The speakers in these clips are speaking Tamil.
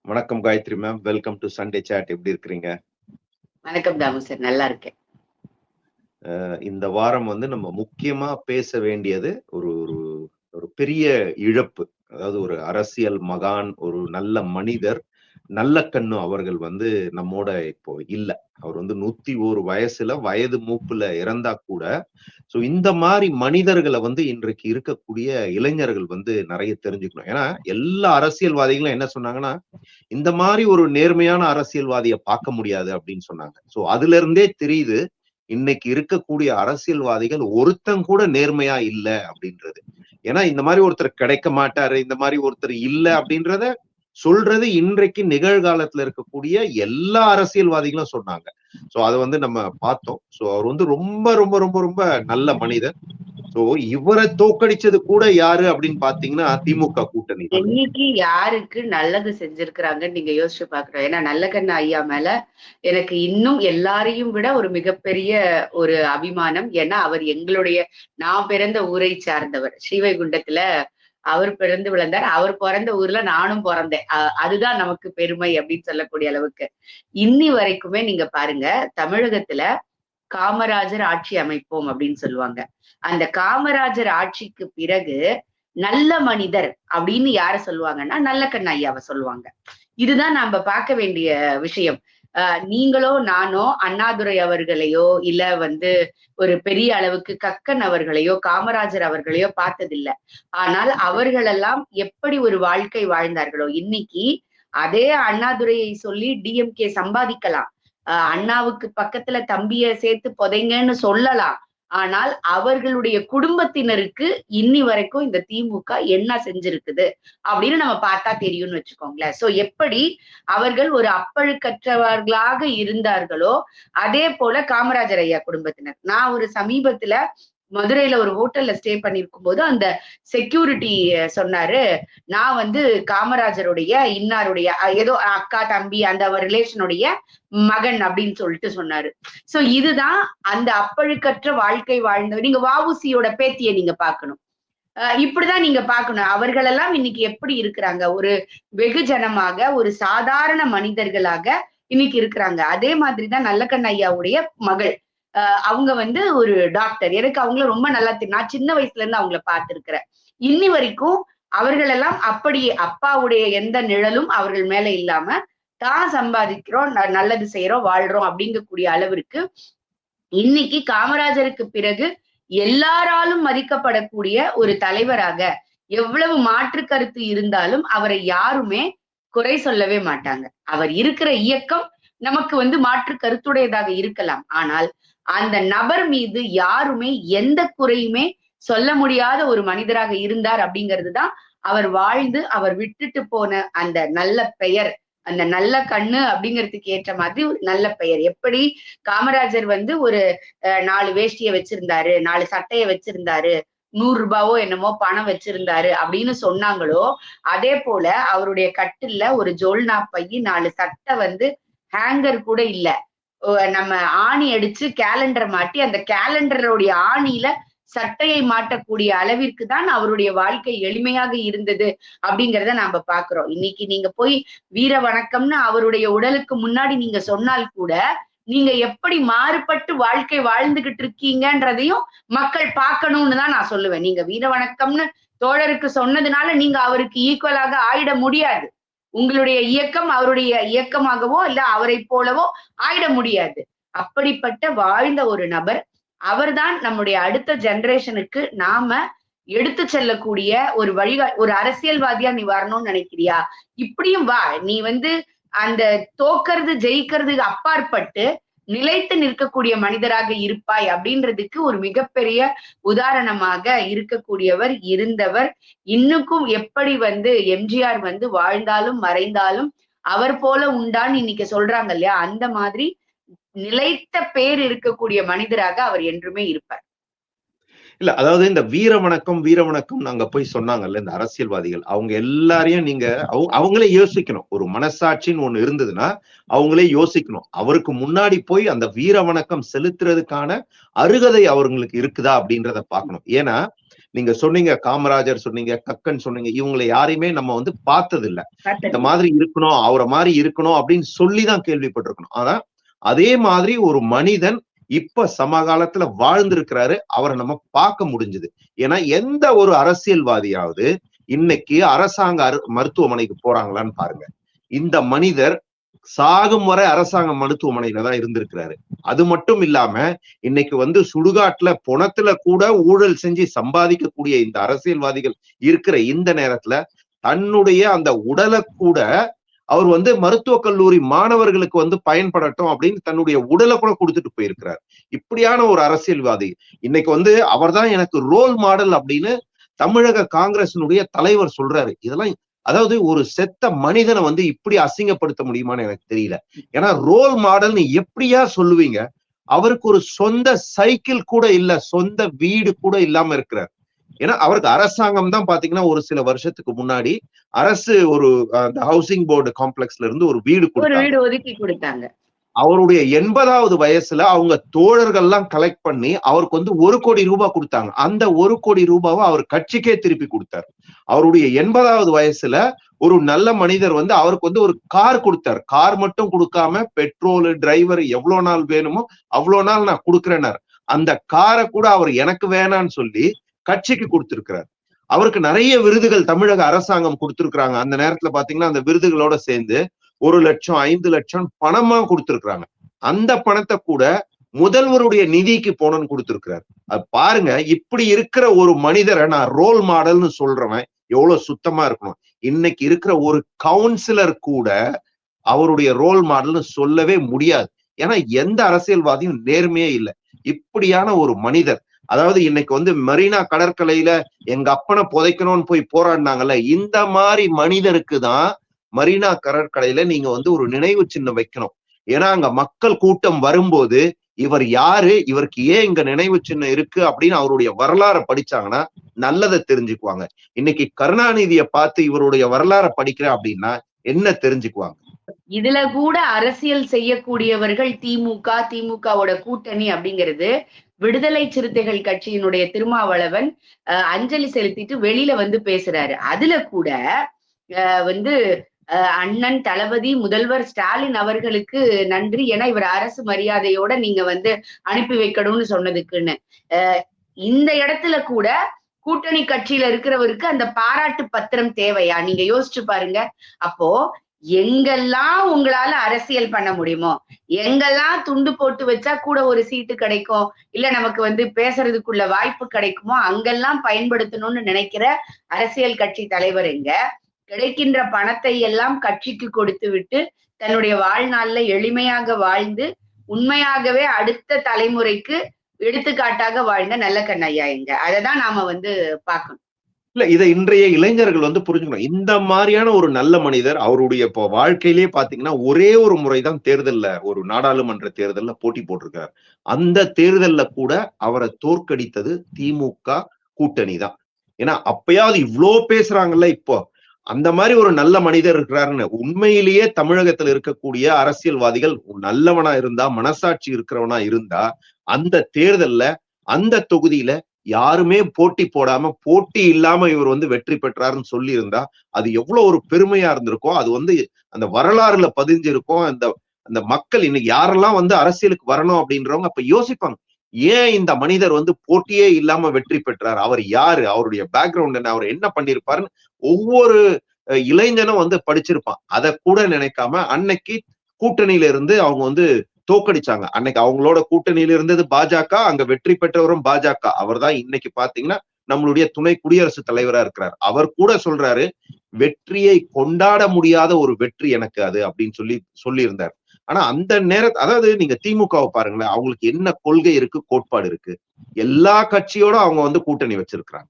வணக்கம் Gayathri ma'am. Welcome to Sunday chat. எப்படி இருக்கிறீங்க? வணக்கம் தாமு சார், நல்லா இருக்கேன். இந்த வாரம் நம்ம முக்கியமா பேச வேண்டியது ஒரு ஒரு ஒரு பெரிய இழப்பு. அதாவது ஒரு அரசியல் மகான், ஒரு நல்ல மனிதர் நல்லக்கண்ணு அவர்கள் நம்மோட இப்போ இல்ல. அவர் 101 வயசுல வயது மூப்புல இறந்தா கூட, சோ இந்த மாதிரி மனிதர்களை இன்றைக்கு இருக்கக்கூடிய இளைஞர்கள் நிறைய தெரிஞ்சுக்கணும். ஏன்னா எல்லா அரசியல்வாதிகளும் என்ன சொன்னாங்கன்னா, இந்த மாதிரி ஒரு நேர்மையான அரசியல்வாதியை பார்க்க முடியாது அப்படின்னு சொன்னாங்க. சோ அதுல இருந்தே தெரியுது, இன்னைக்கு இருக்கக்கூடிய அரசியல்வாதிகள் ஒருத்தன் கூட நேர்மையா இல்ல அப்படின்றது. ஏன்னா இந்த மாதிரி ஒருத்தர் கிடைக்க மாட்டாரு, இந்த மாதிரி ஒருத்தர் இல்ல அப்படின்றத சொல்றது இன்றைக்கு நிகழ்காலத்துல இருக்கக்கூடிய எல்லா அரசியல்வாதிகளும் சொன்னாங்க. சோ அதை நம்ம பார்த்தோம். சோ அவர் ரொம்ப ரொம்ப ரொம்ப ரொம்ப நல்ல மனிதர். சோ இவரை தோக்கடிச்சது கூட யாரு அப்படின்னு பாத்தீங்கன்னா திமுக கூட்டணி தான். இன்னைக்கு யாருக்கு நல்லது செஞ்சிருக்கிறாங்கன்னு நீங்க யோசிச்சு பாக்கணும். ஏன்னா நல்லக்கண்ணு ஐயா மேல எனக்கு இன்னும் எல்லாரையும் விட ஒரு மிகப்பெரிய ஒரு அபிமானம். ஏன்னா அவர் எங்களுடைய நான் பிறந்த ஊரை சார்ந்தவர். ஸ்ரீவைகுண்டத்துல அவர் பிறந்து விழுந்தார். அவர் பிறந்த ஊர்ல நானும் பிறந்தேன். அதுதான் நமக்கு பெருமை அப்படின்னு சொல்லக்கூடிய அளவுக்கு. இன்னி வரைக்குமே நீங்க பாருங்க, தமிழகத்துல காமராஜர் ஆட்சி அமைப்போம் அப்படின்னு சொல்லுவாங்க. அந்த காமராஜர் ஆட்சிக்கு பிறகு நல்ல மனிதர் அப்படின்னு யார சொல்லுவாங்கன்னா நல்லக்கண்ணு ஐயாவை சொல்லுவாங்க. இதுதான் நாம பார்க்க வேண்டிய விஷயம். நீங்களோ நானோ அண்ணாதுரை அவர்களையோ இல்ல ஒரு பெரிய அளவுக்கு கக்கன் அவர்களையோ காமராஜர் அவர்களையோ பார்த்ததில்லை. ஆனால் அவர்களெல்லாம் எப்படி ஒரு வாழ்க்கை வாழ்ந்தார்களோ இன்னைக்கு அதே அண்ணாதுரையை சொல்லி டிஎம்கே சம்பாதிக்கலாம். அண்ணாவுக்கு பக்கத்துல தம்பிய சேர்த்து புதைங்கன்னு சொல்லலாம். ஆனால் அவர்களுடைய குடும்பத்தினருக்கு இன்னி வரைக்கும் இந்த திமுக என்ன செஞ்சிருக்குது அப்படின்னு நம்ம பார்த்தா தெரியும்னு வச்சுக்கோங்களேன். சோ எப்படி அவர்கள் ஒரு அப்பழுக்கற்றவர்களாக இருந்தார்களோ அதே போல காமராஜர் ஐயா குடும்பத்தினர். நான் ஒரு சமீபத்துல மதுரையில ஒரு ஹோட்டல்ல ஸ்டே பண்ணிருக்கும் போது அந்த செக்யூரிட்டி சொன்னாரு, நான் காமராஜருடைய இன்னாருடைய ஏதோ அக்கா தம்பி அந்த ரிலேஷனுடைய மகன் அப்படின்னு சொல்லிட்டு சொன்னாரு. சோ இதுதான் அந்த அப்பழுக்கற்ற வாழ்க்கை வாழ்ந்த நீங்க வஉசியோட பேத்தியை நீங்க பார்க்கணும். இப்படிதான் நீங்க பார்க்கணும். அவர்களெல்லாம் இன்னைக்கு எப்படி இருக்கிறாங்க, ஒரு வெகுஜனமாக ஒரு சாதாரண மனிதர்களாக இன்னைக்கு இருக்கிறாங்க. அதே மாதிரிதான் நல்லக்கண்ணு ஐயாவுடைய மகள். அவங்க ஒரு டாக்டர். எனக்கு அவங்கள ரொம்ப நல்லா தெரியும். நான் சின்ன வயசுல இருந்து அவங்கள பார்த்திருக்கிறேன். இன்னி வரைக்கும் அவர்கள் எல்லாம் அப்படியே அப்பாவுடைய எந்த நிழலும் அவர்கள் மேல இல்லாம தான் சம்பாதிக்கிறோம், நல்லது செய்யறோம், வாழ்றோம் அப்படிங்கக்கூடிய அளவிற்கு இன்னைக்கு காமராஜருக்கு பிறகு எல்லாராலும் மதிக்கப்படக்கூடிய ஒரு தலைவராக எவ்வளவு மாற்று கருத்து இருந்தாலும் அவரை யாருமே குறை சொல்லவே மாட்டாங்க. அவர் இருக்கிற இயக்கம் நமக்கு மாற்று கருத்துடையதாக இருக்கலாம். ஆனால் அந்த நபர் மீது யாருமே எந்த குறையுமே சொல்ல முடியாத ஒரு மனிதராக இருந்தார் அப்படிங்கிறது தான் அவர் வாழ்ந்து அவர் விட்டுட்டு போன அந்த நல்ல பெயர், அந்த நல்ல கண்ணு அப்படிங்கிறதுக்கு ஏற்ற மாதிரி ஒரு நல்ல பெயர். எப்படி காமராஜர் ஒரு 4 வேஷ்டியை வச்சிருந்தாரு, 4 சட்டையை வச்சிருந்தாரு, 100 ரூபாவோ என்னமோ பணம் வச்சிருந்தாரு அப்படின்னு சொன்னாங்களோ அதே போல அவருடைய கட்டில்ல ஒரு ஜோல்னா பை, 4 சட்டை ஹேங்கர் கூட இல்ல. நம்ம ஆணி அடிச்சு கேலண்டர் மாட்டி அந்த கேலண்டருடைய ஆணியில சட்டையை மாட்டக்கூடிய அளவிற்கு தான் அவருடைய வாழ்க்கை எளிமையாக இருந்தது அப்படிங்கிறத நாம பாக்குறோம். இன்னைக்கு நீங்க போய் வீர வணக்கம்னு அவருடைய உடலுக்கு முன்னாடி நீங்க சொன்னால் கூட நீங்க எப்படி மாறுபட்டு வாழ்க்கை வாழ்ந்துகிட்டு இருக்கீங்கன்றதையும் மக்கள் பார்க்கணும்னு தான் நான் சொல்லுவேன். நீங்க வீர வணக்கம்னு தோழருக்கு சொன்னதுனால நீங்க அவருக்கு ஈக்குவலாக ஆயிட முடியாது. உங்களுடைய இயக்கம் அவருடைய இயக்கமாகவோ இல்ல அவரை போலவோ ஆயிட முடியாது. அப்படிப்பட்ட வாழ்ந்த ஒரு நபர். அவர்தான் நம்முடைய அடுத்த ஜெனரேஷனுக்கு நாம எடுத்து செல்லக்கூடிய ஒரு ஒரு அரசியல்வாதியா நீ வரணும்னு நினைக்கிறியா? இப்படியும் வா. நீ அந்த தோக்கிறது ஜெயிக்கிறது அப்பாற்பட்டு நிலைத்து நிற்கக்கூடிய மனிதராக இருப்பாய் அப்படின்றதுக்கு ஒரு மிகப்பெரிய உதாரணமாக இருக்கக்கூடியவர் இருந்தவர். இன்னுக்கும் எப்படி எம்ஜிஆர் வாழ்ந்தாலும் மறைந்தாலும் அவர் போல உண்டான்னு இன்னைக்கு சொல்றாங்க இல்லையா, அந்த மாதிரி நிலைத்த பேர் இருக்கக்கூடிய மனிதராக அவர் என்றுமே இருப்பார். இல்ல, அதாவது இந்த வீர வணக்கம் நாங்க போய் சொன்னாங்கல்ல இந்த அரசியல்வாதிகள், அவங்க எல்லாரையும் நீங்க அவங்களே யோசிக்கணும். ஒரு மனசாட்சின்னு ஒண்ணு இருந்ததுன்னா அவங்களே யோசிக்கணும். அவருக்கு முன்னாடி போய் அந்த வீர வணக்கம் செலுத்துறதுக்கான அருகதை அவங்களுக்கு இருக்குதா அப்படின்றத பார்க்கணும். ஏன்னா நீங்க சொன்னீங்க காமராஜர் சொன்னீங்க, கக்கன் சொன்னீங்க, இவங்களை யாரையுமே நம்ம வந்து பார்த்தது இல்ல. இந்த மாதிரி இருக்கணும், அவரை மாதிரி இருக்கணும் அப்படின்னு சொல்லிதான் கேள்விப்பட்டிருக்கணும். ஆனா அதே மாதிரி ஒரு மனிதன் இப்ப சமகாலத்துல வாழ்ந்திருக்கிறாரு, அவரை நம்ம பார்க்க முடிஞ்சது. ஏன்னா எந்த ஒரு அரசியல்வாதியாவது இன்னைக்கு அரசாங்க மருத்துவமனைக்கு போறாங்களான்னு பாருங்க. இந்த மனிதர் சாகும் வரை அரசாங்க மருத்துவமனையில தான் இருந்திருக்கிறாரு. அது மட்டும் இல்லாம இன்னைக்கு வந்து சுடுகாட்டுல பொணத்துல கூட ஊழல் செஞ்சு சம்பாதிக்கக்கூடிய இந்த அரசியல்வாதிகள் இருக்கிற இந்த நேரத்துல தன்னுடைய அந்த உடலை கூட அவர் வந்து மருத்துவக் கல்லூரி மாணவர்களுக்கு வந்து பயன்படட்டும் அப்படின்னு தன்னுடைய உடலை கூட கொடுத்துட்டு போயிருக்கிறார். இப்படியான ஒரு அரசியல்வாதி இன்னைக்கு வந்து அவர் தான் எனக்கு ரோல் மாடல் அப்படின்னு தமிழக காங்கிரசினுடைய தலைவர் சொல்றாரு. இதெல்லாம் அதாவது ஒரு செத்த மனிதனை வந்து இப்படி அசிங்கப்படுத்த முடியுமான்னு எனக்கு தெரியல. ஏன்னா ரோல் மாடல்னு எப்படியா சொல்லுவீங்க? அவருக்கு ஒரு சொந்த சைக்கிள் கூட இல்ல, சொந்த வீடு கூட இல்லாம இருக்கிறார். ஏன்னா அவருக்கு அரசாங்கம் தான் பாத்தீங்கன்னா ஒரு சில வருஷத்துக்கு முன்னாடி அரசு ஒரு ஹவுசிங் போர்டு காம்ப்ளெக்ஸ்ல இருந்து ஒரு வீடு ஒதுக்கி கொடுத்தாங்க. அவருடைய 80வது வயசுல அவங்க தோழர்கள்லாம் கலெக்ட் பண்ணி அவருக்கு வந்து 1 கோடி ரூபாய் கொடுத்தாங்க. அந்த 1 கோடி ரூபாவை அவர் கட்சிக்கே திருப்பி கொடுத்தார். அவருடைய 80வது வயசுல ஒரு நல்ல மனிதர் வந்து அவருக்கு வந்து ஒரு கார் கொடுத்தார். கார் மட்டும் கொடுக்காம பெட்ரோல், டிரைவர் எவ்வளவு நாள் வேணுமோ அவ்வளவு நாள் நான் கொடுக்குறேன்னார். அந்த காரை கூட அவர் எனக்கு வேணான்னு சொல்லி கட்சிக்கு கொடுத்திருக்கிறார். அவருக்கு நிறைய விருதுகள் தமிழக அரசாங்கம் கொடுத்திருக்கிறாங்க. அந்த நேரத்துல பாத்தீங்கன்னா அந்த விருதுகளோட சேர்ந்து 1 லட்சம் 5 லட்சம் பணமா கொடுத்திருக்கிறாங்க. அந்த பணத்தை கூட முதல்வருடைய நிதிக்கு போனன்னு கொடுத்திருக்கிறார். அது பாருங்க, இப்படி இருக்கிற ஒரு மனிதரை நான் ரோல் மாடல்னு சொல்றவன் எவ்வளவு சுத்தமா இருக்கணும். இன்னைக்கு இருக்கிற ஒரு கவுன்சிலர் கூட அவருடைய ரோல் மாடல்னு சொல்லவே முடியாது. ஏன்னா எந்த அரசியல்வாதியும் நேர்மையே இல்லை. இப்படியான ஒரு மனிதர், அதாவது இன்னைக்கு வந்து மெரினா கடற்கரையில எங்க அப்பனை புதைக்கணும்னு போய் போராடினாங்கல்ல, இந்த மாதிரி மனிதருக்கு தான் மரீனா கடற்கரையில நீங்க வந்து ஒரு நினைவு சின்னம் வைக்கணும். ஏன்னா அங்க மக்கள் கூட்டம் வரும்போது இவர் யாரு, இவருக்கு ஏன் இங்க நினைவு சின்னம் இருக்கு அப்படின்னு அவருடைய வரலாறை படிச்சாங்கன்னா நல்லதை தெரிஞ்சுக்குவாங்க. இன்னைக்கு கருணாநிதியை பார்த்து இவருடைய வரலாறை படிக்கிறேன் அப்படின்னா என்ன தெரிஞ்சுக்குவாங்க? இதுல கூட அரசியல் செய்யக்கூடியவர்கள் திமுகவோட கூட்டணி அப்படிங்கிறது விடுதலை சிறுத்தைகள் கட்சியினுடைய திருமாவளவன் அஞ்சலி செலுத்திட்டு வெளியில வந்து பேசுறாரு. அதுல கூட வந்து அண்ணன் தளபதி முதல்வர் ஸ்டாலின் அவர்களுக்கு நன்றி, ஏன்னா இவர் அரசு மரியாதையோட நீங்க வந்து அனுப்பி வைக்கணும்னு சொன்னதுக்குன்னு. இந்த இடத்துல கூட கூட்டணி கட்சியில இருக்கிறவருக்கு அந்த பாராட்டு பத்திரம் தேவையா? நீங்க யோசிச்சு பாருங்க. அப்போ எங்கெல்லாம் உங்களால அரசியல் பண்ண முடியுமோ, எங்கெல்லாம் துண்டு போட்டு வச்சா கூட ஒரு சீட்டு கிடைக்கும், இல்ல நமக்கு வந்து பேசுறதுக்குள்ள வாய்ப்பு கிடைக்குமோ அங்கெல்லாம் பயன்படுத்தணும்னு நினைக்கிற அரசியல் கட்சி தலைவர் எங்க? கிடைக்கின்ற பணத்தை எல்லாம் கட்சிக்கு கொடுத்து விட்டு தன்னுடைய வாழ்நாள்ல எளிமையாக வாழ்ந்து உண்மையாகவே அடுத்த தலைமுறைக்கு எடுத்துக்காட்டாக வாழ்ந்த நல்லக்கண் ஐயா எங்க? அததான் நாம வந்து பார்க்கணும். இல்ல, இதை இன்றைய இளைஞர்கள் வந்து புரிஞ்சுக்கணும். இந்த மாதிரியான ஒரு நல்ல மனிதர் அவருடைய இப்போ வாழ்க்கையிலேயே பாத்தீங்கன்னா ஒரே ஒரு முறைதான் தேர்தல்ல, ஒரு நாடாளுமன்ற தேர்தல்ல போட்டி போட்டிருக்காரு. அந்த தேர்தல்ல கூட அவரை தோற்கடித்தது திமுக கூட்டணி தான். ஏன்னா அப்பயாவது இவ்வளோ பேசுறாங்கல்ல, இப்போ அந்த மாதிரி ஒரு நல்ல மனிதர் இருக்கிறாருன்னு உண்மையிலேயே தமிழகத்துல இருக்கக்கூடிய அரசியல்வாதிகள் நல்லவனா இருந்தா, மனசாட்சி இருக்கிறவனா இருந்தா அந்த தேர்தல்ல அந்த தொகுதியில யாருமே போட்டி போடாம, போட்டி இல்லாம இவர் வந்து வெற்றி பெற்றாருன்னு சொல்லி இருந்தா அது எவ்வளவு ஒரு பெருமையா இருந்திருக்கும். அது வந்து அந்த வரலாறுல பதிஞ்சிருக்கும். அந்த அந்த மக்கள் இன்னைக்கு யாரெல்லாம் வந்து அரசியலுக்கு வரணும் அப்படின்றவங்க அப்ப யோசிப்பாங்க, ஏன் இந்த மனிதர் வந்து போட்டியே இல்லாம வெற்றி பெற்றார்? அவர் யாரு? அவருடைய பேக்ரவுண்ட் என்ன? அவர் என்ன பண்ணிருப்பாருன்னு ஒவ்வொரு இளைஞனும் வந்து படிச்சிருப்பான். அதை கூட நினைக்காம அன்னைக்கு கூட்டணியில இருந்து அவங்க வந்து தோக்கடிச்சாங்க. அன்னைக்கு அவங்களோட கூட்டணியில இருந்தது பாஜக, அங்க வெற்றி பெற்றவரும் பாஜக. அவர் தான் இன்னைக்கு பாத்தீங்கன்னா நம்மளுடைய துணை குடியரசுத் தலைவரா இருக்கிறார். அவர் கூட சொல்றாரு, வெற்றியை கொண்டாட முடியாத ஒரு வெற்றி எனக்கு அது அப்படின்னு சொல்லி இருந்தார். ஆனா அந்த அதாவது நீங்க திமுகவை பாருங்களேன், அவங்களுக்கு என்ன கொள்கை இருக்கு, கோட்பாடு இருக்கு. எல்லா கட்சியோட அவங்க வந்து கூட்டணி வச்சிருக்கிறாங்க.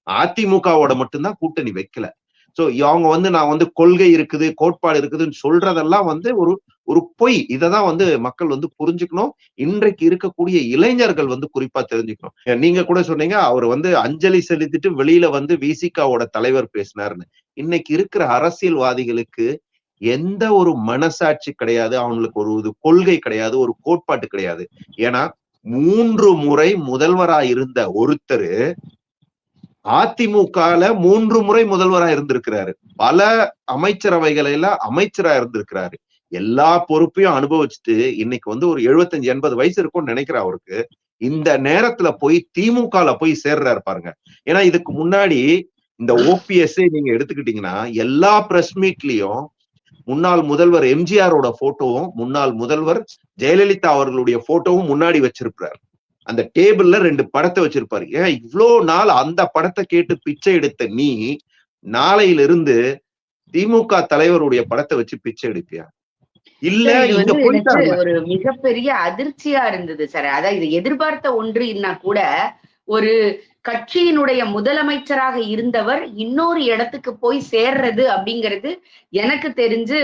அதிமுகவோட மட்டும்தான் கூட்டணி வைக்கல. சோ அவங்க வந்து நான் வந்து கொள்கை இருக்குது, கோட்பாடு இருக்குதுன்னு சொல்றதெல்லாம் வந்து ஒரு பொய். இததான் வந்து மக்கள் வந்து புரிஞ்சுக்கணும். இன்றைக்கு இருக்கக்கூடிய இளைஞர்கள் வந்து குறிப்பா தெரிஞ்சுக்கணும். நீங்க கூட சொன்னீங்க அவர் வந்து அஞ்சலி செலுத்திட்டு வெளியில வந்து விசிகாவோட தலைவர் பேசினாருன்னு. இன்னைக்கு இருக்கிற அரசியல்வாதிகளுக்கு எந்த ஒரு மனசாட்சி கிடையாது, அவங்களுக்கு ஒரு கொள்கை கிடையாது, ஒரு கோட்பாட்டு கிடையாது. ஏன்னா 3 முறை முதல்வரா இருந்த ஒருத்தர் அதிமுகல 3 முறை முதல்வரா இருந்திருக்கிறாரு. பல அமைச்சரவைகளில அமைச்சரா இருந்திருக்கிறாரு. எல்லா பொறுப்பையும் அனுபவிச்சுட்டு இன்னைக்கு வந்து ஒரு 75, 80 வயசு இருக்கும்னு நினைக்கிறேன் அவருக்கு. இந்த நேரத்துல போய் திமுகல போய் சேர்றாரு பாருங்க. ஏன்னா இதுக்கு முன்னாடி இந்த ஓபிஎஸ் நீங்க எடுத்துக்கிட்டீங்கன்னா எல்லா பிரஸ் மீட்லயும் முன்னாள் முதல்வர் எம்ஜிஆரோட போட்டோவும் முன்னாள் முதல்வர் ஜெயலலிதா அவர்களுடைய போட்டோவும் முன்னாடி வச்சிருப்பாரு. அந்த டேபிள்ல 2 படத்தை வச்சிருப்பாரு. ஏன் இவ்வளோ நாள் அந்த படத்தை கேட்டு பிச்சை எடுத்த நீ நாளையிலிருந்து திமுக தலைவருடைய படத்தை வச்சு பிச்சை எடுப்பியா? இல்ல இங்க போயிட்டாங்க. ஒரு மிகப்பெரிய அதிர்ச்சியா இருந்தது சார். அதாவது இது எதிர்பார்த்த ஒன்றுன்னா கூட ஒரு கட்சியினுடைய முதலமைச்சராக இருந்தவர் இன்னொரு இடத்துக்கு போய் சேர்றது அப்படிங்கிறது எனக்கு தெரிஞ்சு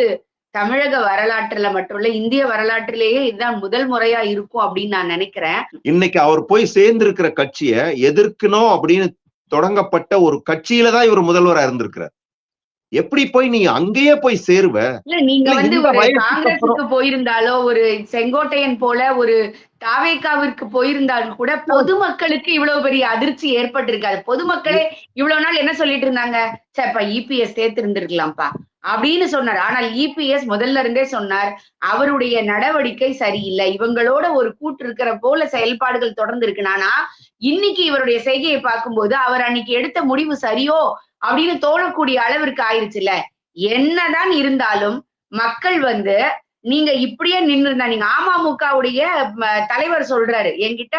தமிழக வரலாற்றுல மட்டும் இல்ல இந்திய வரலாற்றிலேயே இதுதான் முதல் முறையா இருக்கும் அப்படின்னு நான் நினைக்கிறேன். இன்னைக்கு அவர் போய் சேர்ந்திருக்கிற கட்சியை எதிர்க்கணும் அப்படின்னு தொடங்கப்பட்ட ஒரு கட்சியில தான் இவர் முதல்வரா இருந்திருக்கிறார். எப்படி போய் நீ அங்கேயே போய் சேருவ? இல்ல நீங்க வந்து ஒரு காங்கிரஸுக்கு போயிருந்தாலோ ஒரு செங்கோட்டையன் போல ஒரு தாவேகாவிற்கு போயிருந்தாலும் கூட பொதுமக்களுக்கு இவ்வளவு பெரிய அதிர்ச்சி ஏற்பட்டிருக்காது. பொதுமக்களே இவ்வளவு நாள் என்ன சொல்லிட்டு இருந்தாங்க, சரிப்பா இபிஎஸ் சேர்த்து இருந்திருக்கலாம்ப்பா அப்படின்னு சொன்னார். ஆனால் இபிஎஸ் முதல்ல இருந்தே சொன்னார் அவருடைய நடவடிக்கை சரியில்லை, இவங்களோட ஒரு கூட்டு இருக்கிற போல செயல்பாடுகள் தொடர்ந்து இருக்குனானா இன்னைக்கு இவருடைய செய்கையை பார்க்கும்போது அவர் அன்னைக்கு எடுத்த முடிவு சரியோ அப்படின்னு தோணக்கூடிய அளவிற்கு ஆயிருச்சுல்ல. என்னதான் இருந்தாலும் மக்கள் வந்து நீங்க இப்படியே நின்று இருந்தா நீங்க அமமுகவுடைய தலைவர் சொல்றாரு என்கிட்ட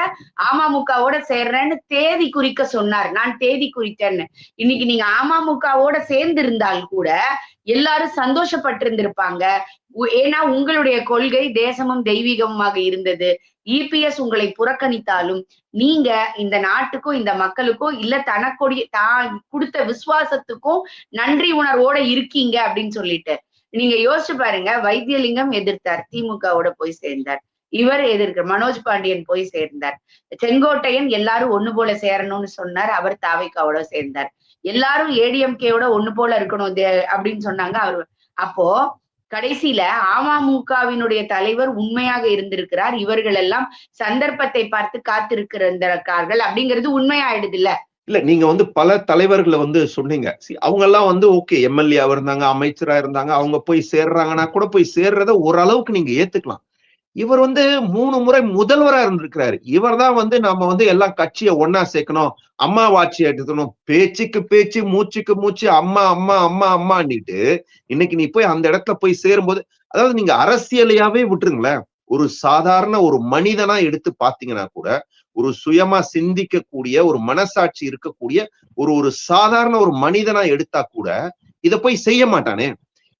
அமமுகவோட சேர்றேன்னு தேதி குறிக்க சொன்னார். நான் தேதி குறித்தேன்னு. இன்னைக்கு நீங்க அமமுகவோட சேர்ந்து இருந்தால் கூட எல்லாரும் சந்தோஷப்பட்டிருந்திருப்பாங்க. ஏன்னா உங்களுடைய கொள்கை தேசமும் தெய்வீகமாக இருந்தது. இபிஎஸ் உங்களை புறக்கணித்தாலும் நீங்க இந்த நாட்டுக்கும் இந்த மக்களுக்கும் இல்ல தனக்குடைய தான் கொடுத்த விசுவாசத்துக்கும் நன்றி உணர்வோட இருக்கீங்க அப்படின்னு சொல்லிட்டு நீங்க யோசிச்சு பாருங்க. வைத்தியலிங்கம் எதிர்த்தார், திமுகவோட போய் சேர்ந்தார். இவர் எதிர்க்க மனோஜ் பாண்டியன் போய் சேர்ந்தார். செங்கோட்டையன் எல்லாரும் ஒண்ணு போல சேரணும்னு சொன்னார், அவர் தாவேகாவோட சேர்ந்தார். எல்லாரும் ஏடிஎம்கேவோட ஒண்ணு போல இருக்கணும் அப்படின்னு சொன்னாங்க அவர். அப்போ கடைசியில அமமுகவினுடைய தலைவர் உண்மையாக இருந்திருக்கிறார், இவர்கள் எல்லாம் சந்தர்ப்பத்தை பார்த்து காத்திருக்கிறார்கள் அப்படிங்கிறது உண்மையாயிடுது இல்ல. இல்ல நீங்க வந்து பல தலைவர்களை வந்து சொன்னீங்க. அவங்க எல்லாம் வந்து ஓகே எம்எல்ஏவா இருந்தாங்க, அமைச்சரா இருந்தாங்க, அவங்க போய் சேர்றாங்கன்னா கூட போய் சேர்றத ஓரளவுக்கு நீங்க ஏத்துக்கலாம். இவர் வந்து 3 முறை முதல்வரா இருந்திருக்கிறாரு. இவர் தான் வந்து நம்ம வந்து எல்லாம் கட்சியை ஒன்னா சேர்க்கணும், அம்மா ஆட்சி எடுக்கணும், பேச்சுக்கு பேச்சு மூச்சுக்கு மூச்சு அம்மா அம்மா அம்மா அம்மான்னிட்டு இன்னைக்கு நீ போய் அந்த இடத்துல போய் சேரும்போது, அதாவது நீங்க அரசியலையாவே விட்டுருங்களேன், ஒரு சாதாரண ஒரு மனிதனா எடுத்து பாத்தீங்கன்னா கூட ஒரு சுயமா சிந்திக்கக்கூடிய ஒரு மனசாட்சி இருக்கக்கூடிய ஒரு சாதாரண ஒரு மனிதனா எடுத்தா கூட இத போய் செய்ய மாட்டானே.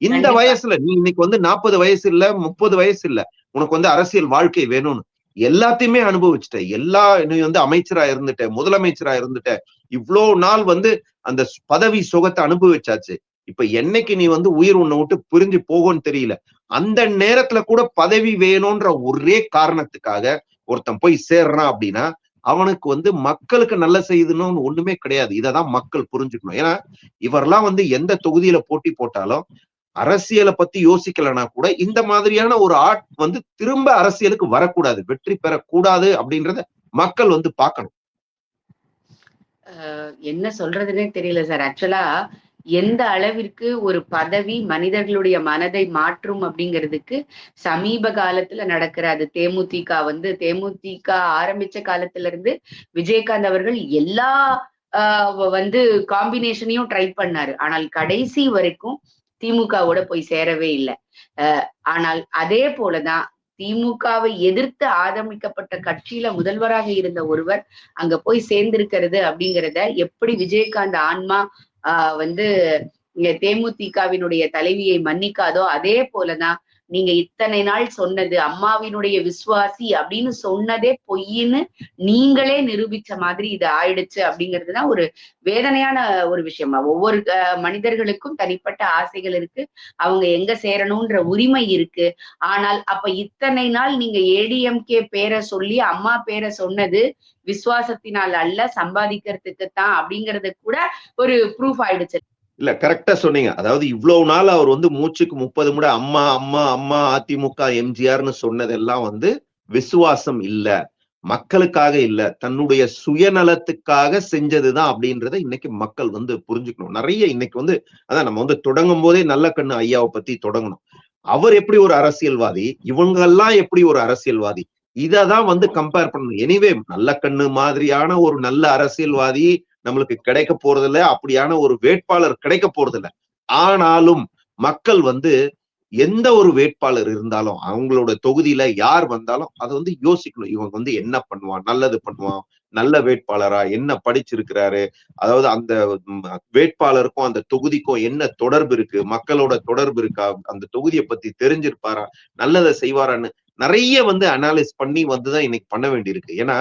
இந்த வயசுல நீ இன்னைக்கு வந்து 40 வயசு இல்ல 30 வயசு இல்ல, உனக்கு வந்து அரசியல் வாழ்க்கை வேணும்னு எல்லாத்தையுமே அனுபவிச்சுட்ட, நீ வந்து அமைச்சரா இருந்துட்ட, முதலமைச்சரா இருந்துட்ட, இவ்வளவு நாள் வந்து அந்த பதவி சுகத்தை அனுபவிச்சாச்சு. இப்ப என்னைக்கு நீ வந்து உயிர் உன்னை விட்டு பிரிஞ்சு போகும்னு தெரியல. அந்த நேரத்துல கூட பதவி வேணும்ன்ற ஒரே காரணத்துக்காக ஒருத்தன் போய் சேர்றான் அப்படின்னா அவனுக்கு வந்து மக்களுக்கு நல்ல செய்யணும்னு ஒண்ணுமே கிடையாது. இததான் மக்கள் புரிஞ்சுக்கணும். ஏன்னா இவரெல்லாம் வந்து எந்த தொகுதியில போட்டி போட்டாலும் அரசியலை பத்தி யோசிக்கலன்னா கூட இந்த மாதிரியான ஒரு வந்து திரும்ப அரசியலுக்கு வரக்கூடாது, வெற்றி பெறக்கூடாது அப்படின்றத மக்கள் வந்து பார்க்கணும். என்ன சொல்றதுன்னே தெரியல சார். ஆக்சுவலா எந்த அளவிற்கு ஒரு பதவி மனிதர்களுடைய மனதை மாற்றும் அப்படிங்கிறதுக்கு சமீப காலத்துல நடக்கிற அது தேமுதிக ஆரம்பிச்ச காலத்துல இருந்து விஜயகாந்த் அவர்கள் எல்லா வந்து காம்பினேஷனையும் ட்ரை பண்ணாரு. ஆனால் கடைசி வரைக்கும் திமுகவோட போய் சேரவே இல்லை. ஆனால் அதே போலதான் திமுகவை எதிர்த்து ஆதரிக்கப்பட்ட கட்சியில முதல்வராக இருந்த ஒருவர் அங்க போய் சேர்ந்திருக்கிறது அப்படிங்கிறத எப்படி விஜயகாந்த் ஆன்மா வந்து தேமுதிகவினுடைய தலைவியை மன்னிக்காதோ அதே போலதான் நீங்க இத்தனை நாள் சொன்னது அம்மாவினுடைய விசுவாசி அப்படின்னு சொன்னதே பொய்ன்னு நீங்களே நிரூபிச்ச மாதிரி இது ஆயிடுச்சு அப்படிங்கிறதுதான் ஒரு வேதனையான ஒரு விஷயமா. ஒவ்வொரு மனிதர்களுக்கும் தனிப்பட்ட ஆசைகள் இருக்கு, அவங்க எங்க சேரணும்ன்ற உரிமை இருக்கு. ஆனால் அப்ப இத்தனை நாள் நீங்க ஏடிஎம்கே பேரை சொல்லி அம்மா பேரை சொன்னது விசுவாசத்தினால் அல்ல, சம்பாதிக்கிறதுக்கு தான் அப்படிங்கறது கூட ஒரு ப்ரூஃப் ஆயிடுச்சு. இல்ல கரெக்டா சொன்னீங்க. அதாவது இவ்வளவு நாள் அவர் வந்து மூச்சுக்கு 30 முறை அம்மா அம்மா அம்மா அதிமுக எம்ஜிஆர்னு சொன்னதெல்லாம் வந்து விசுவாசம் இல்ல, மக்களுக்காக இல்ல, தன்னுடைய சுயநலத்துக்காக செஞ்சதுதான் அப்படின்றத இன்னைக்கு மக்கள் வந்து புரிஞ்சுக்கணும். நிறைய இன்னைக்கு வந்து அதான் நம்ம வந்து தொடங்கும் போதே நல்லக்கண்ணு ஐயாவை பத்தி தொடங்கணும். அவர் எப்படி ஒரு அரசியல்வாதி, இவங்க எல்லாம் எப்படி ஒரு அரசியல்வாதி, இததான் வந்து கம்பேர் பண்ணணும். எனிவே நல்லக்கண்ணு மாதிரியான ஒரு நல்ல அரசியல்வாதி நம்மளுக்கு கிடைக்க போறது இல்ல, அப்படியான ஒரு வேட்பாளர் கிடைக்க போறது இல்ல. ஆனாலும் மக்கள் வந்து எந்த ஒரு வேட்பாளர் இருந்தாலும் அவங்களோட தொகுதியில யார் வந்தாலும் அதை வந்து யோசிக்கணும். இவங்க வந்து என்ன பண்ணுவான், நல்லது பண்ணுவான், நல்ல வேட்பாளரா, என்ன படிச்சிருக்கிறாரு, அதாவது அந்த வேட்பாளருக்கும் அந்த தொகுதிக்கும் என்ன தொடர்பு இருக்கு, மக்களோட தொடர்பு இருக்கா, அந்த தொகுதியை பத்தி தெரிஞ்சிருப்பாரா, நல்லதை செய்வாரான்னு நிறைய வந்து அனாலிஸ் பண்ணி வந்துதான் இன்னைக்கு பண்ண வேண்டியிருக்கு. ஏன்னா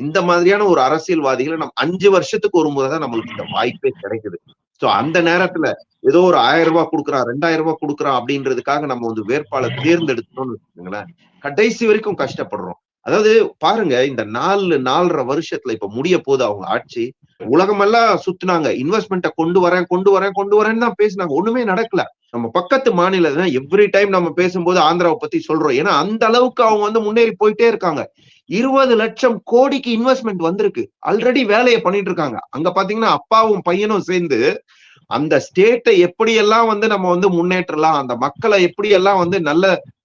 இந்த மாதிரியான ஒரு அரசியல்வாதிகளை நம்ம 5 வருஷத்துக்கு ஒரு முறை தான் நம்மளுக்கு இந்த வாய்ப்பே கிடைக்குது. சோ அந்த நேரத்துல ஏதோ ஒரு 1000 ரூபாய் கொடுக்குறான், 2000 ரூபாய் கொடுக்குறான் அப்படின்றதுக்காக நம்ம வந்து வேட்பாளர் தேர்ந்தெடுத்தோம்னு வச்சுக்கோங்களேன், கடைசி வரைக்கும் கஷ்டப்படுறோம். அதாவது பாருங்க, இந்த 4.5 வருஷத்துல இப்ப முடிய போது அவங்க ஆட்சி, உலகமெல்லாம் சுத்துனாங்க, இன்வெஸ்ட்மெண்ட்டை கொண்டு வரேன்னு தான் பேசினாங்க, ஒண்ணுமே நடக்கல. நம்ம பக்கத்து மாநிலம் எவ்ரி டைம் நம்ம பேசும்போது ஆந்திராவை பத்தி சொல்றோம். ஏன்னா அந்த அளவுக்கு அவங்க வந்து முன்னேறி போயிட்டே இருக்காங்க. 20 லட்சம் கோடிக்கு இன்வெஸ்ட்மெண்ட் வந்திருக்கு, ஆல்ரெடி வேலையை பண்ணிட்டு இருக்காங்க. அங்க பாத்தீங்கன்னா அப்பாவும் பையனும் சேர்ந்து அந்த ஸ்டேட்டை எப்படியெல்லாம் வந்து நம்ம வந்து முன்னேற்றலாம், அந்த மக்களை எப்படியெல்லாம் வந்து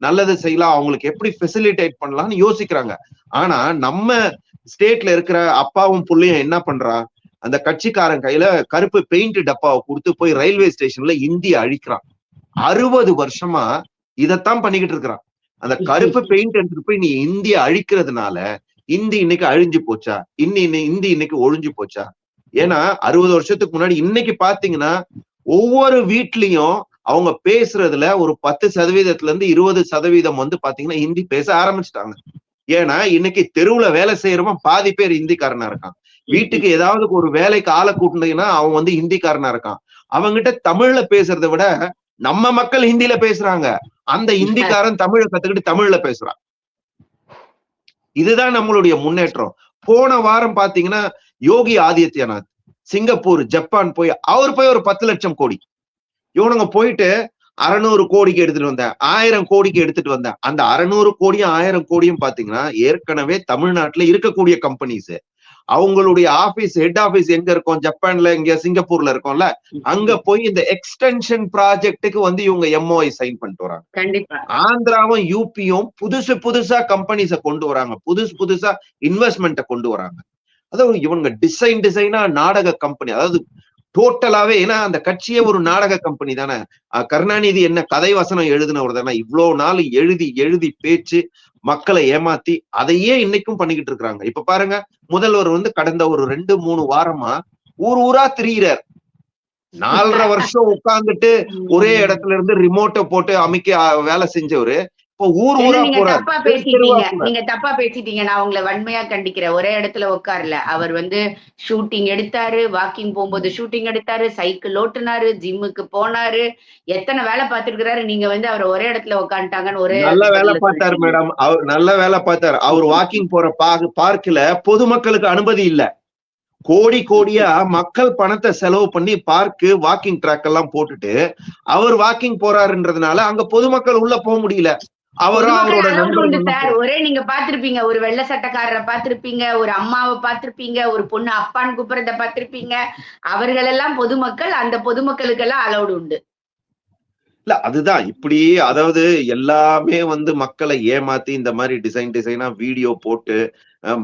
நல்லது செய்யலாம், அவங்களுக்கு எப்படி ஃபெசிலிட்டேட் பண்ணலாம்னு யோசிக்கிறாங்க. ஆனா நம்ம ஸ்டேட்ல இருக்கிற அப்பாவும் புள்ளையும் என்ன பண்றான், அந்த கட்சிக்காரன் கையில கருப்பு பெயிண்ட் டப்பாவை கொடுத்து போய் ரயில்வே ஸ்டேஷன்ல இந்திய அழிக்கிறான். 60 வருஷமா இதைத்தான் பண்ணிக்கிட்டு இருக்கிறான். அந்த கருப்பு பெயிண்ட் எடுத்துட்டு போய் நீ இந்திய அழிக்கிறதுனால இந்தி இன்னைக்கு அழிஞ்சு போச்சா, இந்தி இன்னைக்கு ஒழிஞ்சு போச்சா? ஏன்னா 60 வருஷத்துக்கு முன்னாடி இன்னைக்கு பாத்தீங்கன்னா ஒவ்வொரு வீட்லயும் அவங்க பேசுறதுல ஒரு 10% இருந்து 20% வந்து பாத்தீங்கன்னா ஹிந்தி பேச ஆரம்பிச்சுட்டாங்க. ஏன்னா இன்னைக்கு தெருவுல வேலை செய்யறவன் பாதி பேர் ஹிந்திக்காரனா இருக்கான். வீட்டுக்கு ஏதாவது ஒரு வேலைக்கு ஆளை கூட்டினீங்கன்னா அவன் வந்து ஹிந்திக்காரனா இருக்கான். அவங்கிட்ட தமிழ்ல பேசுறதை விட நம்ம மக்கள் ஹிந்தியில பேசுறாங்க, அந்த ஹிந்திக்காரன் தமிழை கத்துக்கிட்டு தமிழ்ல பேசுறான். இதுதான் நம்மளுடைய முன்னேற்றம். போன வாரம் பாத்தீங்கன்னா யோகி ஆதித்யநாத் சிங்கப்பூர், ஜப்பான் போய் அவர் போய் ஒரு 10 லட்சம் கோடி, இவனுங்க போயிட்டு 600 கோடிக்கு எடுத்துட்டு வந்தேன், 1000 கோடிக்கு எடுத்துட்டு வந்தேன். அந்த 600 கோடியும் 1000 கோடியும் பாத்தீங்கன்னா ஏற்கனவே தமிழ்நாட்டுல இருக்கக்கூடிய கம்பெனிஸ். அவங்களுடைய ஆபீஸ், ஹெட் ஆபீஸ் எங்க இருக்கும், ஜப்பான்ல, இங்க சிங்கப்பூர்ல இருக்கும்ல, அங்க போய் இந்த எக்ஸ்டென்ஷன் ப்ராஜெக்டுக்கு வந்து இவங்க எம்ஓஐ சைன் பண்ணிட்டு வராங்க. கண்டிப்பா ஆந்திராவும் யூபியும் புதுசா கம்பெனிஸ கொண்டு வராங்க, புதுசா இன்வெஸ்ட்மெண்ட்டை கொண்டு வராங்க. அதாவது இவங்க டிசைனா நாடக கம்பெனி, அதாவது டோட்டலாவே. ஏன்னா அந்த கட்சியே ஒரு நாடக கம்பெனி தானே. கருணாநிதி என்ன கதை வசனம் எழுதினவர் தானே, இவ்வளவு நாள் எழுதி பேச்சு மக்களை ஏமாத்தி அதையே இன்னைக்கும் பண்ணிக்கிட்டு இருக்காங்க. இப்ப பாருங்க, முதல்வர் வந்து கடந்த ஒரு 2-3 வாரமா ஊரா திரியிறார். 4.5 வருஷம் உட்கார்ந்துட்டு ஒரே இடத்துல இருந்து ரிமோட்டை போட்டு அமைக்க வேலை செஞ்சவரு இப்போ ஊரா போறாரு. நீங்க தப்பா பேசிட்டீங்க, நான் உங்களை வன்மையா கண்டிக்கிறேன். ஒரே இடத்துல உட்காரல, அவர் வந்து ஷூட்டிங் எடுத்தாரு, வாக்கிங் போகும்போது ஷூட்டிங் எடுத்தாரு, சைக்கிள் ஓட்டுனாரு, ஜிம்முக்கு போனாரு, எத்தனை வேலை பார்த்திருக்கிறாரு. நீங்க வந்து அவர் ஒரே இடத்துல உட்காந்துட்டாங்கன்னு ஒரே நல்ல வேலை பார்த்தாரு மேடம், அவர் நல்ல வேலை பார்த்தாரு. அவர் வாக்கிங் போற பார்க்ல பொதுமக்களுக்கு அனுமதி இல்ல. கோடியா மக்கள் பணத்தை செலவு பண்ணி பார்க்கு வாக்கிங் ட்ராக் எல்லாம் போட்டுட்டு அவர் வாக்கிங் போறாருன்றதுனால அங்க பொதுமக்கள் உள்ள போக முடியல. ஒரே நீங்க பாத்திருப்பீங்க, ஒரு வெள்ளை சட்டக்காரரை பாத்திருப்பீங்க, ஒரு அம்மாவை பாத்திருப்பீங்க, ஒரு பொண்ணு அப்பான்னு கூப்பிடுறத பாத்திருப்பீங்க. அவர்கள் எல்லாம் பொதுமக்கள், அந்த பொதுமக்களுக்கு எல்லாம் அலௌடு உண்டு. இல்ல அதுதான் இப்படி, அதாவது எல்லாமே வந்து மக்களை ஏமாத்தி இந்த மாதிரி டிசைனா வீடியோ போட்டு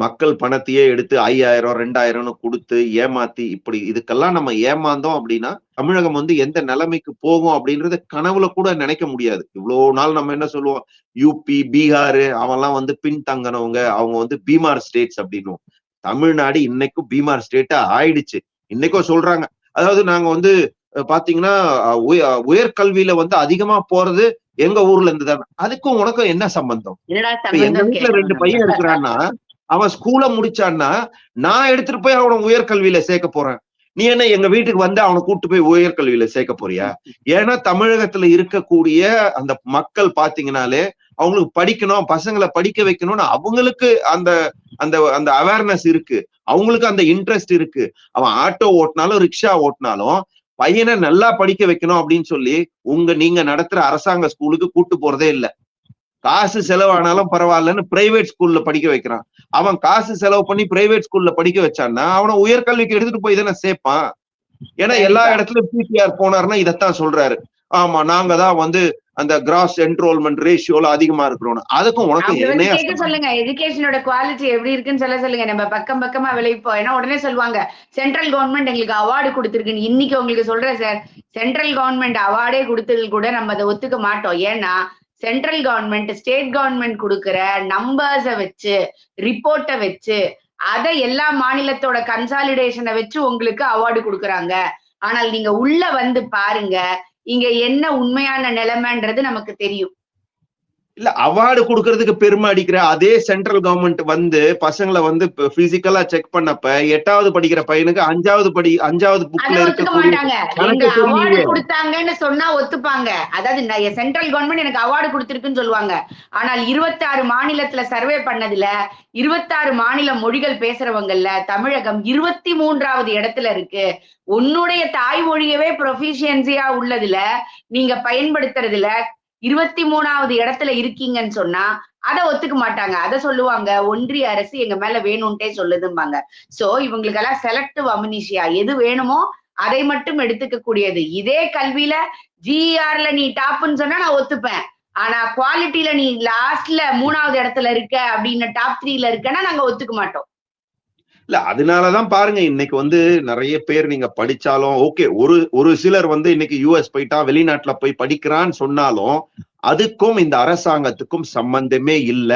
மக்கள் பணத்தையே எடுத்து 5000 2000 கொடுத்து ஏமாத்தி, இப்படி இதுக்கெல்லாம் நம்ம ஏமாந்தோம் அப்படின்னா தமிழகம் வந்து எந்த நிலைமைக்கு போகும் அப்படின்றது கனவுல கூட நினைக்க முடியாது. இவ்வளவு நாள் நம்ம என்ன சொல்லுவோம், யூபி, பீகார் அவெல்லாம் வந்து பின்தங்கினவங்க, அவங்க வந்து பீமார் ஸ்டேட்ஸ் அப்படின்னு. தமிழ்நாடு இன்னைக்கும் பீமார் ஸ்டேட்டா ஆயிடுச்சு. இன்னைக்கும் சொல்றாங்க, அதாவது நாங்க வந்து பாத்தீங்கன்னா உயர்கல்வியில வந்து அதிகமா போறது எங்க ஊர்ல இருந்து தானே. அதுக்கும் உனக்கும் என்ன சம்பந்தம்? எங்க வீட்டுல 2 பையன் இருக்கிறான்னா, அவன் ஸ்கூல முடிச்சான்னா நான் எடுத்துட்டு போய் அவனை உயர்கல்வியில சேர்க்க போறேன். நீ என்ன எங்க வீட்டுக்கு வந்து அவனை கூட்டு போய் உயர்கல்வியில சேர்க்க போறியா? ஏன்னா தமிழகத்துல இருக்கக்கூடிய அந்த மக்கள் பாத்தீங்கன்னாலே அவங்களுக்கு படிக்கணும், பசங்களை படிக்க வைக்கணும்னு அவங்களுக்கு அந்த அந்த அந்த அவேர்னஸ் இருக்கு, அவங்களுக்கு அந்த இன்ட்ரெஸ்ட் இருக்கு. அவன் ஆட்டோ ஓட்டினாலும் ரிக்ஷா ஓட்டினாலும் பையனை நல்லா படிக்க வைக்கணும் அப்படின்னு சொல்லி நீங்க நடத்துற அரசாங்க ஸ்கூலுக்கு கூட்டு போறதே இல்லை. காசு செலவானாலும் பரவாயில்லன்னு பிரைவேட் ஸ்கூல்ல படிக்க வைக்கிறான். அவன் காசு செலவு பண்ணி பிரைவேட் ஸ்கூல்ல படிக்க வச்சான்னா அவனை உயர்கல்விக்கு எடுத்துட்டு போய் தானே சேர்ப்பான். ஏன்னா எல்லா இடத்துலயும் பிடிஆர் போனாருன்னா இதைத்தான் சொல்றாரு. ஆமா, நாங்க தான் வந்து அந்த கிராஸ் என்ரோல்மெண்ட் ரேஷியோல அதிகமா இருக்கிறோம். அதுக்கும் உனக்கு என்ன சொல்லுங்க, எஜுகேஷனோட குவாலிட்டி எப்படி இருக்குன்னு சொல்லுங்க. நம்ம பக்கமா விளைப்போம். ஏன்னா உடனே சொல்லுவாங்க சென்ட்ரல் கவர்மெண்ட் எங்களுக்கு அவார்டு கொடுத்துருக்குன்னு. இன்னைக்கு உங்களுக்கு சொல்றேன் சார், சென்ட்ரல் கவர்மெண்ட் அவார்டே கொடுத்தது கூட நம்ம அதை ஒத்துக்க மாட்டோம். ஏன்னா சென்ட்ரல் கவர்மெண்ட் ஸ்டேட் கவர்மெண்ட் கொடுக்கிற நம்பர்ஸ வச்சு, ரிப்போர்ட்டை வச்சு, அதை எல்லா மாநிலத்தோட கன்சாலிடேஷனை வச்சு உங்களுக்கு அவார்டு கொடுக்குறாங்க. ஆனால் நீங்க உள்ள வந்து பாருங்க, இங்க என்ன உண்மையான நிலைமைன்றது நமக்கு தெரியும். இல்ல, அவார்டு கொடுக்கறதுக்கு பெருமை அடிக்கிற அதே சென்ட்ரல் கவர்மெண்ட் வந்து பசங்களை வந்து பிசிக்கலா செக் பண்ணப்ப 8வது படிக்கிற பையனுக்கு 5வது புக்ல இருக்கக்கூடிய அவார்டு கொடுத்தாங்கன்னு சொன்னா ஒத்துப்பாங்க. அதாவது சென்ட்ரல் கவர்மெண்ட் எனக்கு அவார்டு கொடுத்திருக்குன்னு சொல்லுவாங்க. ஆனால் 26 மாநிலத்துல சர்வே பண்ணதுல 26 மாநில மொழிகள் பேசுறவங்கல்ல தமிழகம் 23வது இடத்துல இருக்கு. உன்னுடைய தாய்மொழியவே ப்ரொஃபிஷியன்சியா உள்ளதுல நீங்க பயன்படுத்துறதுல 23வது இடத்துல இருக்கீங்கன்னு சொன்னா அதை ஒத்துக்க மாட்டாங்க. அதை சொல்லுவாங்க ஒன்றிய அரசு எங்க மேல வேணும்ட்டே சொல்லுதும்பாங்க. சோ இவங்களுக்கெல்லாம் செலக்டிவ் அம்னீஷியா, எது வேணுமோ அதை மட்டும் எடுத்துக்க கூடியது. இதே கல்வியில ஜிஆர்ல நீ டாப்னு சொன்னா நான் ஒத்துப்பேன். ஆனா குவாலிட்டியில நீ லாஸ்ட்ல 3வது இடத்துல இருக்க அப்படின்னு டாப் 3ல இருக்கன்னா நாங்க ஒத்துக்க மாட்டோம். இல்ல, அதனாலதான் பாருங்க இன்னைக்கு வந்து நிறைய பேர் நீங்க படிச்சாலும் ஓகே, ஒரு சிலர் வந்து இன்னைக்கு யூஎஸ் போயிட்டா வெளிநாட்டுல போய் படிக்கிறான்னு சொன்னாலும் அதுக்கும் இந்த அரசாங்கத்துக்கும் சம்பந்தமே இல்ல.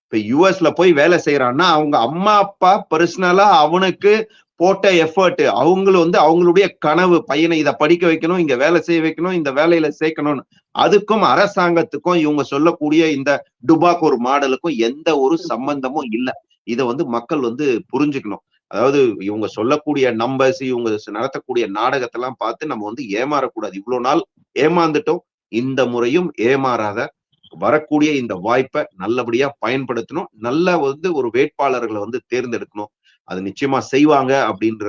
இப்ப யூஎஸ்ல போய் வேலை செய்யறான்னா அவங்க அம்மா அப்பா பர்சனலா அவனுக்கு போட்ட எஃபர்ட், அவங்களும் வந்து அவங்களுடைய கனவு, பையனை இதை படிக்க வைக்கணும், இங்க வேலை செய்ய வைக்கணும், இந்த வேலையில சேர்க்கணும்னு. அதுக்கும் அரசாங்கத்துக்கும் இவங்க சொல்லக்கூடிய இந்த டுபாக் ஒரு மாடலுக்கும் எந்த ஒரு சம்பந்தமும் இல்லை. இதை வந்து மக்கள் வந்து புரிஞ்சுக்கணும். அதாவது இவங்க சொல்லக்கூடிய நம்பர்ஸ், இவங்க நடத்தக்கூடிய நாடகத்தெல்லாம் பார்த்து நம்ம வந்து ஏமாறக்கூடாது. இவ்வளவு நாள் ஏமாந்துட்டோம், இந்த முறையும் ஏமாறாத வரக்கூடிய இந்த வாய்ப்பை நல்லபடியா பயன்படுத்தணும். நல்ல வந்து ஒரு வேட்பாளர்களை வந்து தேர்ந்தெடுக்கணும். அது நிச்சயமா செய்வாங்க அப்படின்ற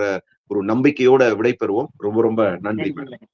ஒரு நம்பிக்கையோட விடைபெறுவோம். ரொம்ப ரொம்ப நன்றி மேடம்.